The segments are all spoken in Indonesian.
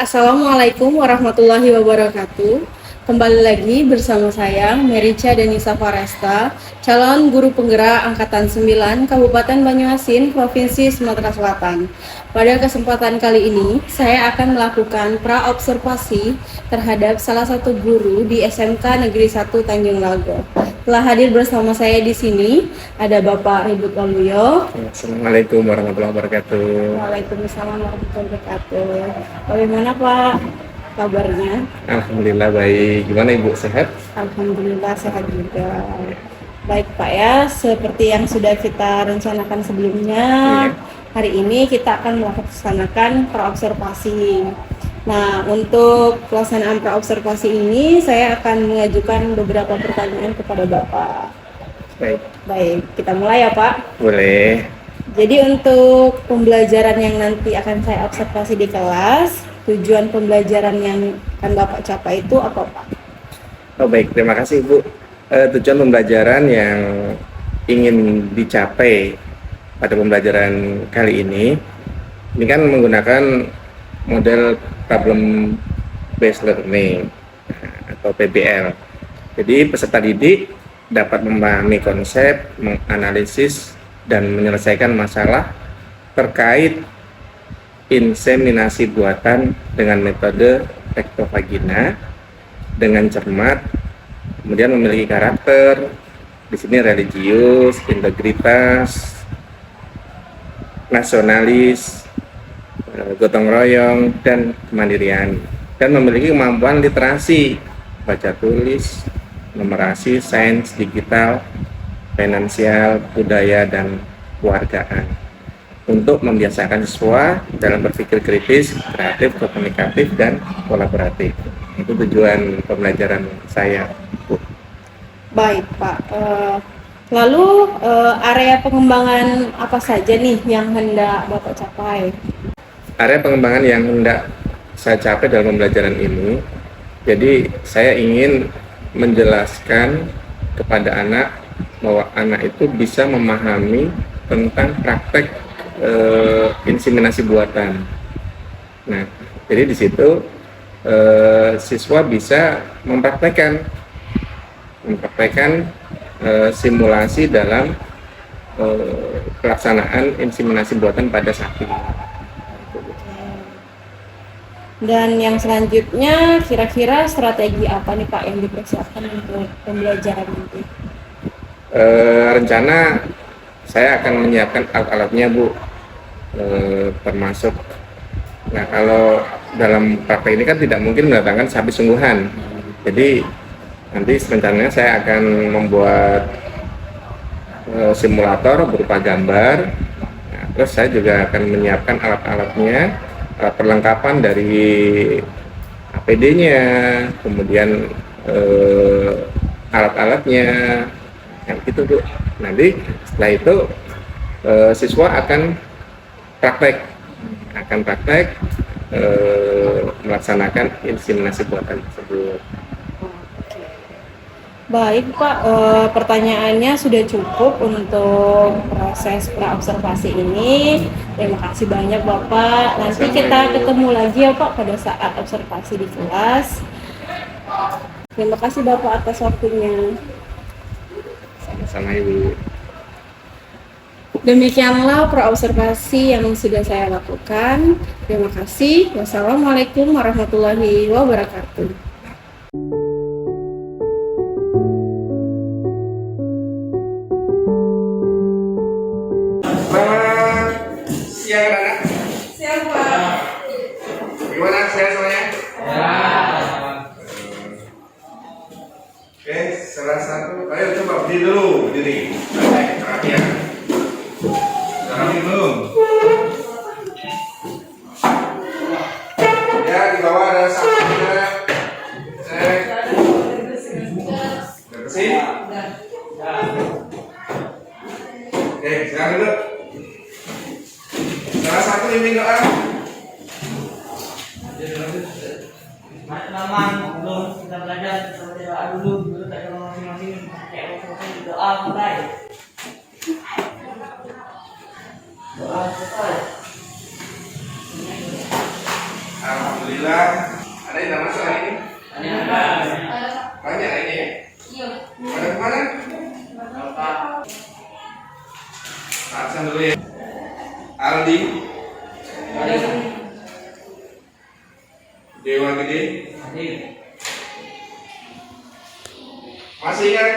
Assalamualaikum warahmatullahi wabarakatuh. Kembali lagi bersama saya, Merica Denisa Faresta, calon guru penggerak Angkatan 9 Kabupaten Banyuasin, Provinsi Sumatera Selatan. Pada kesempatan kali ini, saya akan melakukan pra-observasi terhadap salah satu guru di SMK Negeri 1 Tanjung Lago. Telah hadir bersama saya di sini ada Bapak Ribut Waluyo. Assalamualaikum warahmatullahi wabarakatuh. Waalaikumsalam warahmatullahi wabarakatuh. Bagaimana Pak kabarnya? Alhamdulillah baik. Gimana Ibu, sehat? Alhamdulillah sehat juga. Baik Pak ya, seperti yang sudah kita rencanakan sebelumnya, hari ini kita akan melaksanakan praobservasi. Nah, untuk pelaksanaan praobservasi ini saya akan mengajukan beberapa pertanyaan kepada Bapak. Baik, kita mulai ya Pak. Boleh. Jadi untuk pembelajaran yang nanti akan saya observasi di kelas, tujuan pembelajaran yang akan Bapak capai itu apa Pak? Oh baik, terima kasih Ibu. Tujuan pembelajaran yang ingin dicapai pada pembelajaran kali ini kan menggunakan model problem based learning atau PBL. Jadi peserta didik dapat memahami konsep, menganalisis, dan menyelesaikan masalah terkait inseminasi buatan dengan metode rektovagina dengan cermat, kemudian memiliki karakter, di sini religius, integritas, nasionalis, gotong royong, dan kemandirian, dan memiliki kemampuan literasi, baca tulis, numerasi, sains, digital, finansial, budaya, dan kewargaan, untuk membiasakan siswa dalam berpikir kritis, kreatif, komunikatif, dan kolaboratif. Itu tujuan pembelajaran saya, Bu. Baik Pak, lalu area pengembangan apa saja nih yang hendak Bapak capai? Area pengembangan yang hendak saya capai dalam pembelajaran ini, jadi saya ingin menjelaskan kepada anak bahwa anak itu bisa memahami tentang praktek inseminasi buatan. Nah, jadi di situ siswa bisa mempraktekkan simulasi dalam pelaksanaan inseminasi buatan pada sapi. Dan yang selanjutnya, kira-kira strategi apa nih Pak yang dipersiapkan untuk pembelajaran nanti? Rencana saya akan menyiapkan alat-alatnya Bu, termasuk, nah kalau dalam praktek ini kan tidak mungkin mendatangkan sapi sungguhan, jadi nanti rencananya saya akan membuat simulator berupa gambar. Nah, terus saya juga akan menyiapkan alat-alatnya, alat perlengkapan dari APD-nya, kemudian alat-alatnya, yang gitu Bu. Nanti setelah itu siswa akan praktek melaksanakan inseminasi buatan tersebut. Baik Pak, pertanyaannya sudah cukup untuk proses praobservasi ini. Terima kasih banyak Bapak. Nanti kita ketemu lagi ya Pak pada saat observasi di kelas. Terima kasih Bapak atas waktunya. Sama-sama Ibu. Demikianlah praobservasi yang sudah saya lakukan. Terima kasih. Wassalamualaikum warahmatullahi wabarakatuh. Selamat siang anak. Siap Pak. Gimana sehat semuanya? Oke, salah satu. Ayo coba berdiri dulu, berdiri. Perhatian. Jangan belum. Ya, di bawah ada sapinya. Cek. Udah bersih? Oke, silakan duduk. Salah satu mimpin doa. Teman-teman, belum kita belajar seperti doa dulu tak ada masing-masing kayak doa mulai. Doa selesai. Alhamdulillah. Alhamdulillah. Ada yang tidak masuk hari ini? Ada. Banyak ini ya? Iya. Ada kemana? Absen dulu ya. Aldi. Dewa Gede. Masih ingat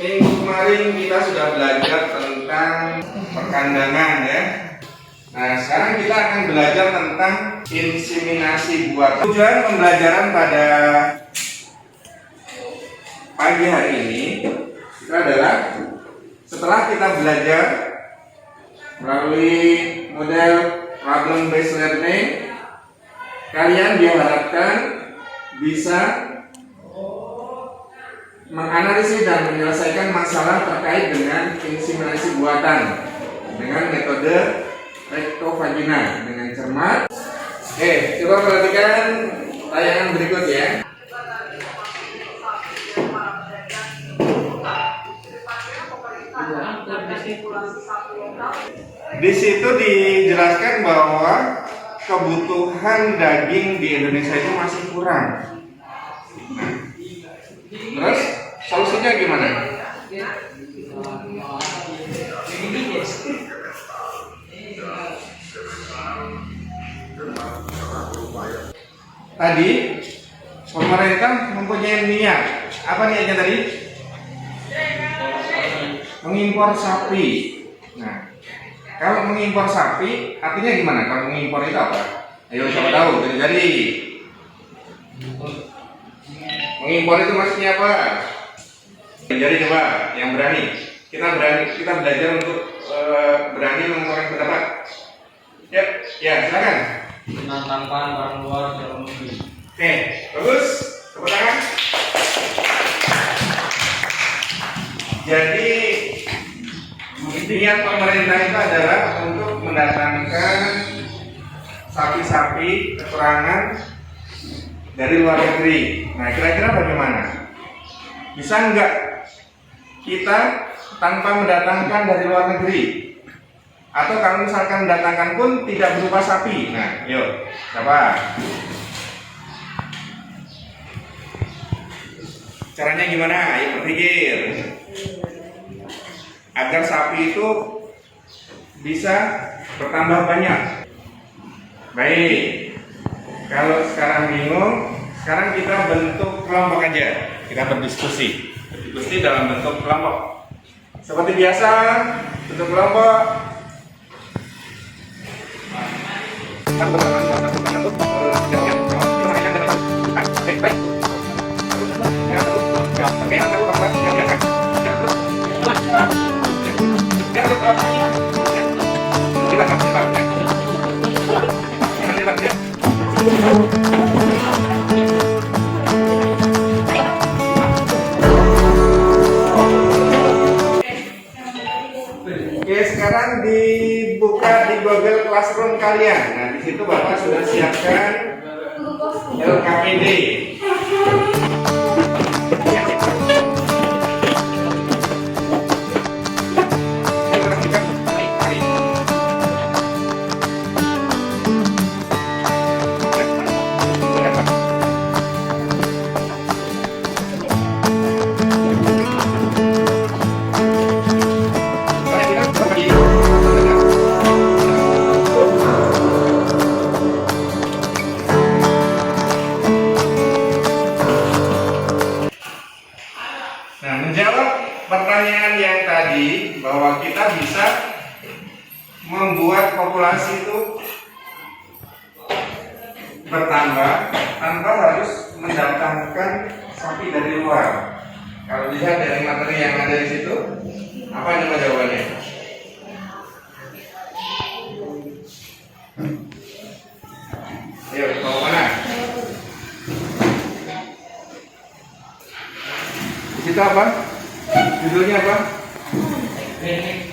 minggu kemarin kita sudah belajar tentang perkandangan ya. Nah, sekarang kita akan belajar tentang inseminasi buatan. Tujuan pembelajaran pada pagi hari ini itu adalah setelah kita belajar melalui model problem based learning, kalian diharapkan bisa menganalisis dan menyelesaikan masalah terkait dengan inseminasi buatan dengan metode rektovagina dengan cermat. Coba perhatikan tayangan berikut ya. Di situ dijelaskan bahwa kebutuhan daging di Indonesia itu masih kurang. Nah, terus solusinya gimana? Tadi pemerintah mempunyai niat. Apa niatnya tadi? Mengimpor sapi. Nah, kalau mengimpor sapi artinya gimana? Kalau mengimpor itu apa? Ayo siapa tahu? Jadi mengimpor itu maksudnya apa? Jadi coba yang berani. Kita belajar untuk berani mengungkapkan pendapat. Ya, silakan. Menantangkan barang luar dalam negeri. Oke, bagus. Tepuk tangan. Jadi niat pemerintah itu adalah untuk mendatangkan sapi-sapi keturunan dari luar negeri. Nah, kira-kira bagaimana? Bisa nggak kita tanpa mendatangkan dari luar negeri? Atau kalau misalkan mendatangkan pun tidak berupa sapi. Nah, yuk, coba. Caranya gimana? Ayo berpikir. Agar sapi itu bisa bertambah banyak. Baik. Kalau sekarang bingung, sekarang kita bentuk kelompok aja. Kita berdiskusi. Berdiskusi dalam bentuk kelompok. Seperti biasa, bentuk kelompok. Oke, sekarang dibuka di Google Classroom kalian. Nah, di situ Bapak sudah siapkan LKPD. Nah, menjawab pertanyaan yang tadi bahwa kita bisa membuat populasi itu bertambah tanpa harus mendatangkan sapi dari luar. Kalau dilihat dari materi yang ada di situ, apa coba jawabannya? Ayo, mau mana? Di situ apa? Judulnya apa? Teknik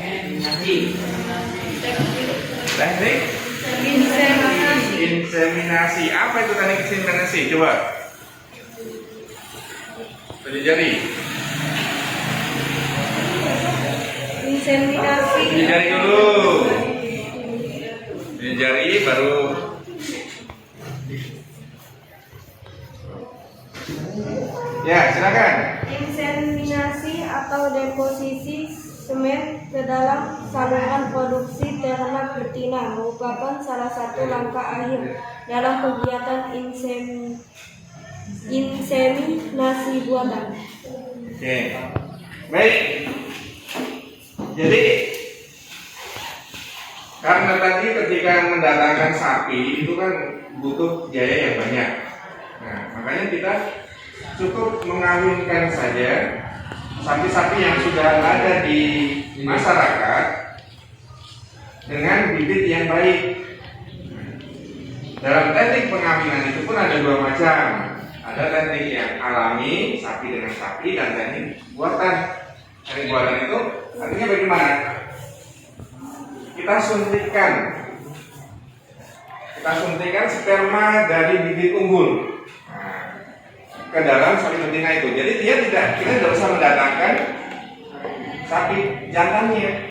inseminasi. Apa itu teknik inseminasi? Coba pelajari. Inseminasi. Pelajari dulu. Pelajari baru Ya, silakan. Inseminasi atau deposisi semen ke dalam saluran produksi ternak betina merupakan salah satu langkah akhir dalam kegiatan inseminasi buatan. Oke, baik. Jadi karena tadi ketika mendatangkan sapi itu kan butuh biaya yang banyak. Nah, makanya kita cukup mengawinkan saja sapi-sapi yang sudah ada di masyarakat dengan bibit yang baik. Dalam teknik pengawinan itu pun ada dua macam. Ada teknik yang alami, sapi dengan sapi, dan teknik buatan. Teknik buatan itu artinya bagaimana? Kita suntikan sperma dari bibit unggul ke dalam sapi betina itu. Jadi kita tidak usah mendatangkan sapi jantannya.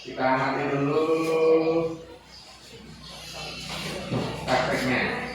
Kita amati dulu prakteknya.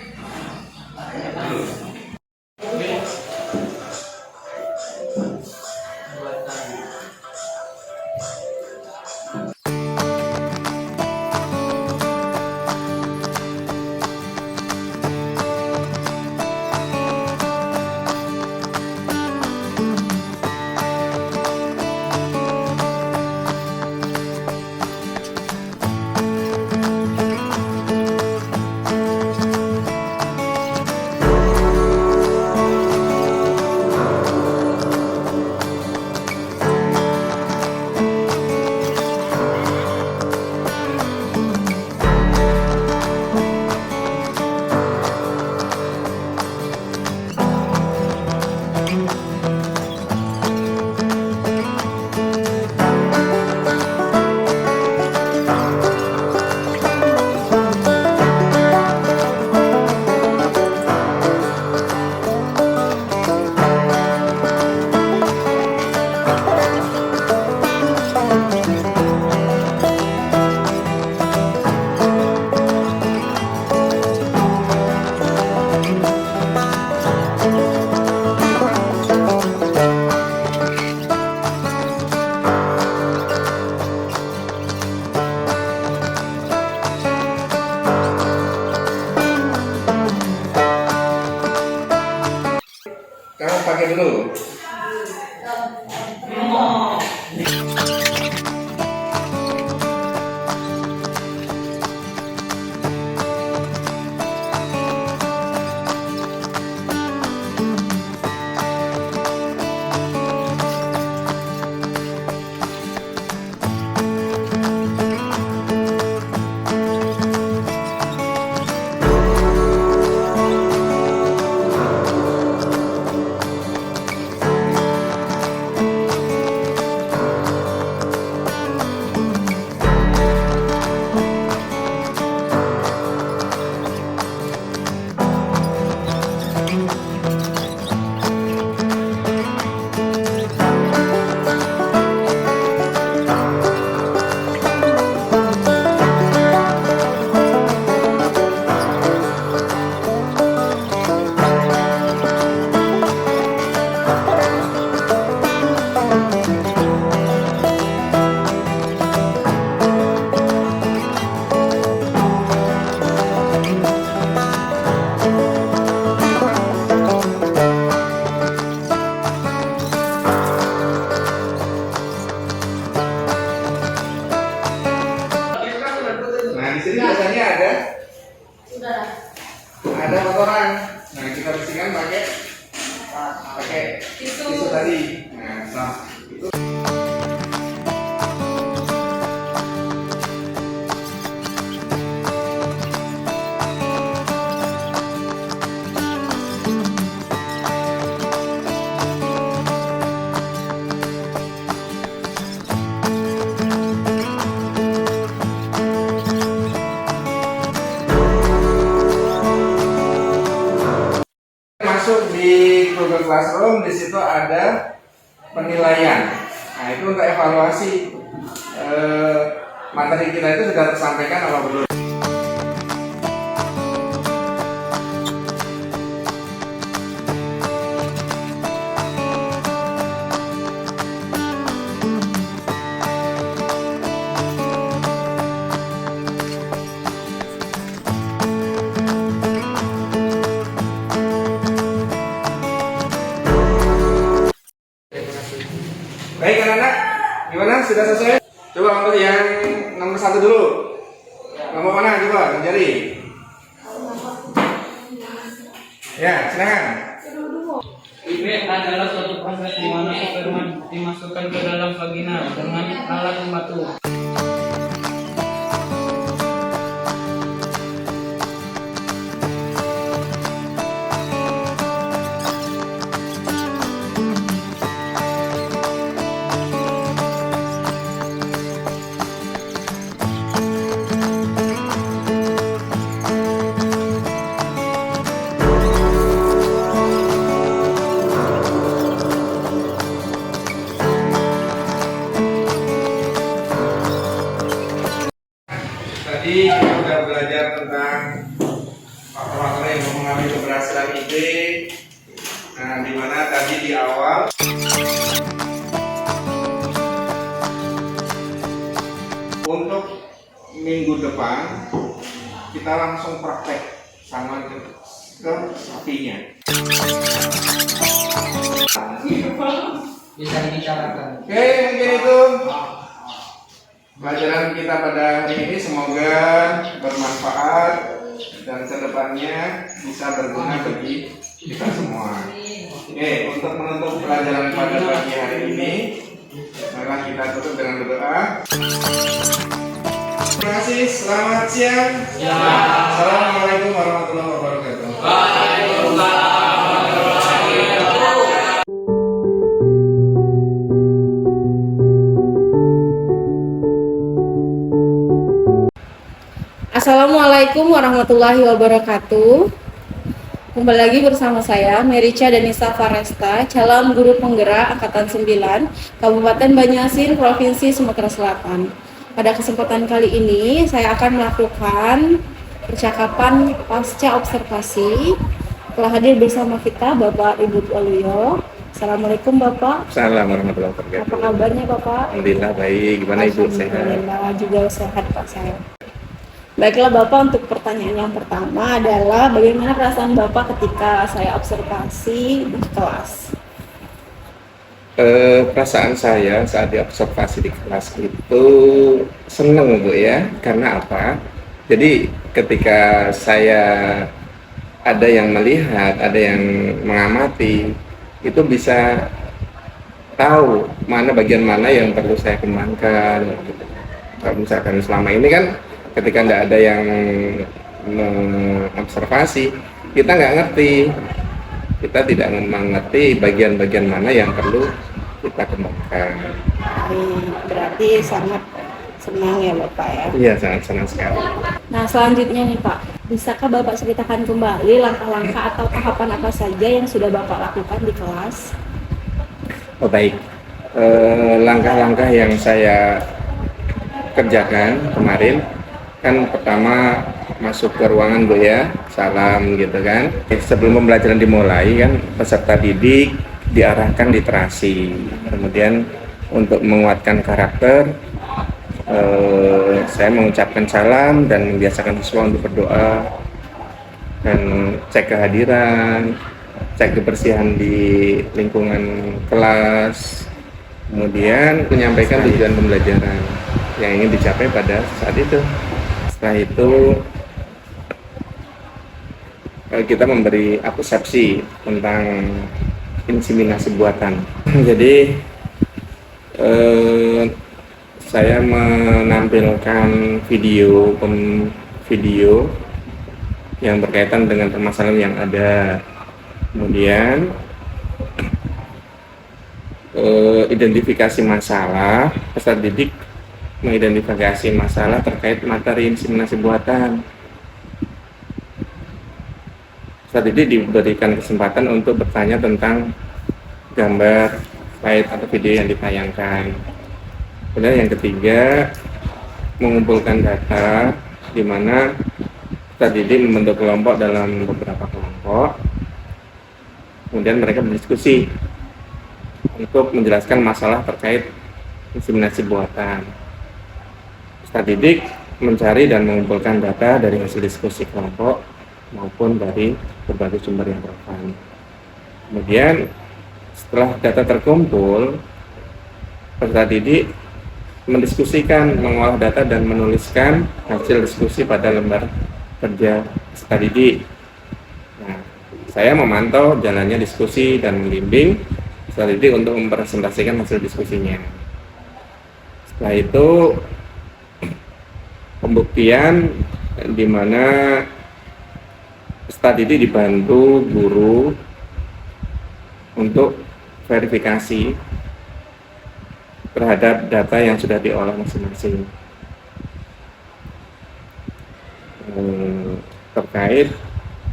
sini biasanya ada kotoran. Nah, kita bersihkan pakai tisu tadi. Nah, itu. Masuk di Google Classroom, di situ ada penilaian. Nah, itu untuk evaluasi materi kita itu sudah tersampaikan apa belum. Baik anak-anak, gimana? Sudah selesai? Coba untuk yang nomor 1 dulu. Nomor mana? Coba mencari. Ya, silakan. IB adalah suatu proses di mana sperma dimasukkan ke dalam vagina dengan alat pembantu. Tadi kita sudah belajar tentang faktor-faktor yang mempengaruhi keberhasilan ide. Nah, di mana tadi di awal untuk minggu depan kita langsung praktek sama ke sapinya. Bisa dibicarakan. Oke, mungkin itu pelajaran kita pada hari ini, semoga bermanfaat dan kedepannya bisa berguna bagi kita semua. Oke, untuk menutup pelajaran pada pagi hari ini, mari kita tutup dengan berdoa. Terima kasih, selamat siang. Assalamualaikum warahmatullahi wabarakatuh. Assalamualaikum warahmatullahi wabarakatuh. Kembali lagi bersama saya Merica Danisa Faresta, calon guru penggerak Angkatan 9 Kabupaten Banyuasin, Provinsi Sumatera Selatan. Pada kesempatan kali ini saya akan melakukan percakapan pasca observasi. Telah hadir bersama kita Bapak Ibu Waluyo. Assalamualaikum Bapak. Assalamualaikum warahmatullahi wabarakatuh. Apa kabarnya Bapak? Alhamdulillah baik. Gimana Ibu, sehat? Alhamdulillah juga sehat Pak saya. Baiklah Bapak, untuk pertanyaan yang pertama adalah bagaimana perasaan Bapak ketika saya observasi di kelas? Perasaan saya saat diobservasi di kelas itu seneng Bu ya. Karena apa? Jadi ketika saya ada yang melihat, ada yang mengamati, itu bisa tahu mana bagian mana yang perlu saya kembangkan. Kalau misalkan selama ini kan ketika tidak ada yang mengobservasi, kita nggak ngerti, kita tidak mengerti bagian-bagian mana yang perlu kita kembangkan. Berarti sangat senang ya Bapak ya? Iya, sangat senang sekali. Nah selanjutnya nih Pak, bisakah Bapak ceritakan kembali langkah-langkah atau tahapan apa saja yang sudah Bapak lakukan di kelas? Oh baik, langkah-langkah yang saya kerjakan kemarin, kan pertama masuk ke ruangan Bu ya, salam gitu kan. Sebelum pembelajaran dimulai kan peserta didik diarahkan literasi. Kemudian untuk menguatkan karakter, saya mengucapkan salam dan membiasakan siswa untuk berdoa dan cek kehadiran, cek kebersihan di lingkungan kelas. Kemudian menyampaikan tujuan pembelajaran yang ingin dicapai pada saat itu. Setelah itu kita memberi persepsi tentang inseminasi buatan. Jadi saya menampilkan video yang berkaitan dengan permasalahan yang ada. Kemudian identifikasi masalah, peserta didik mengidentifikasi masalah terkait materi inseminasi buatan. Peserta didik diberikan kesempatan untuk bertanya tentang gambar, slide atau video yang ditayangkan. Kemudian yang ketiga, mengumpulkan data di mana peserta didik membentuk kelompok dalam beberapa kelompok. Kemudian mereka berdiskusi untuk menjelaskan masalah terkait inseminasi buatan. Peserta didik mencari dan mengumpulkan data dari hasil diskusi kelompok maupun dari berbagai sumber yang relevan. Kemudian setelah data terkumpul, peserta didik mendiskusikan, mengolah data dan menuliskan hasil diskusi pada lembar kerja peserta didik. Nah, saya memantau jalannya diskusi dan membimbing peserta didik untuk mempresentasikan hasil diskusinya. Setelah itu pembuktian, di mana peserta didik dibantu guru untuk verifikasi terhadap data yang sudah diolah masing-masing terkait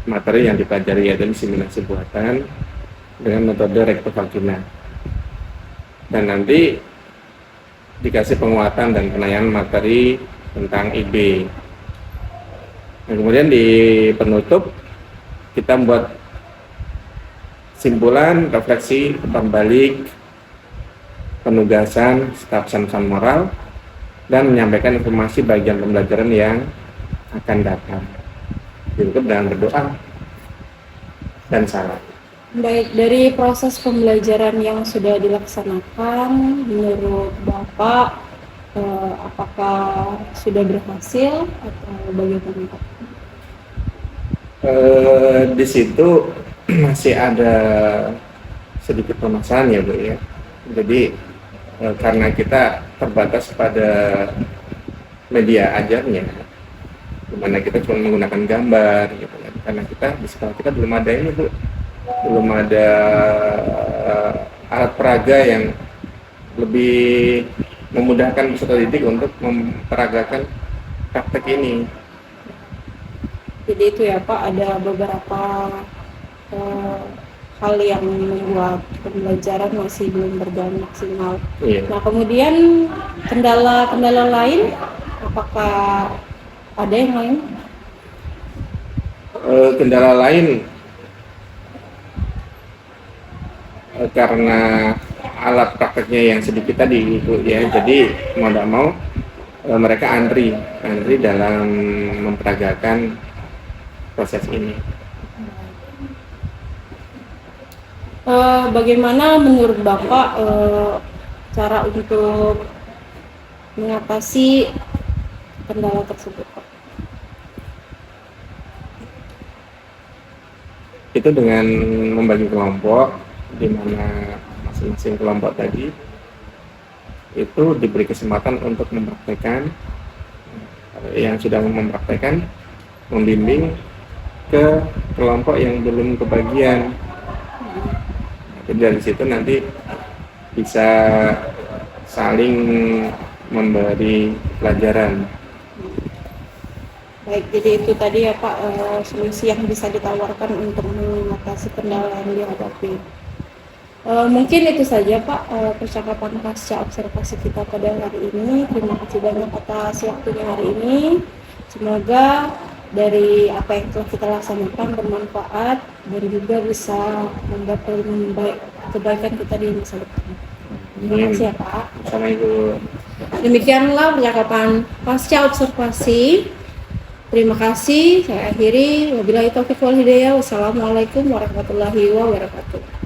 materi yang dipelajari, yaitu inseminasi buatan dengan metode rekto vagina, dan nanti dikasih penguatan dan penanyaan materi tentang IB. Nah, kemudian di penutup kita membuat simpulan, refleksi, umpan balik, penugasan, serta pesan-pesan moral, dan menyampaikan informasi bagian pembelajaran yang akan datang. Ditutup dengan berdoa dan salam. Baik, dari proses pembelajaran yang sudah dilaksanakan, menurut Bapak, apakah sudah berhasil atau bagaimana Pak? Di situ masih ada sedikit permasalahan ya Bu ya. Jadi karena kita terbatas pada media ajarnya, dimana kita cuma menggunakan gambar gitu kan. Karena kita di sekolah kita belum ada ini Bu, belum ada alat peraga yang lebih memudahkan peserta didik untuk memperagakan praktek ini. Jadi itu ya Pak, ada beberapa hal yang membuat pembelajaran masih belum berjalan maksimal. Iya. Nah, kemudian kendala-kendala lain, apakah ada yang lain? Kendala lain karena alat prakteknya yang sedikit tadi Bu ya, jadi mau tidak mau mereka antri dalam memperagakan proses ini. Bagaimana menurut Bapak cara untuk mengatasi kendala tersebut Pak? Itu dengan membagi kelompok, di mana masing-masing kelompok tadi itu diberi kesempatan untuk mempraktekkan, yang sudah mempraktekkan membimbing ke kelompok yang belum kebagian. Jadi dari situ nanti bisa saling memberi pelajaran. Baik, jadi itu tadi ya Pak, solusi yang bisa ditawarkan untuk mengatasi kendala yang dihadapi. Mungkin itu saja Pak percakapan pasca observasi kita pada hari ini. Terima kasih banyak atas waktunya hari ini. Semoga dari apa yang telah kita laksanakan bermanfaat dan juga bisa membuat kebaikan kita di masa depan. Terima kasih ya Pak. Assalamualaikum. Demikianlah percakapan pasca observasi. Terima kasih. Saya akhiri. Wabillahi taufiq wal hidayah. Wassalamualaikum warahmatullahi wabarakatuh.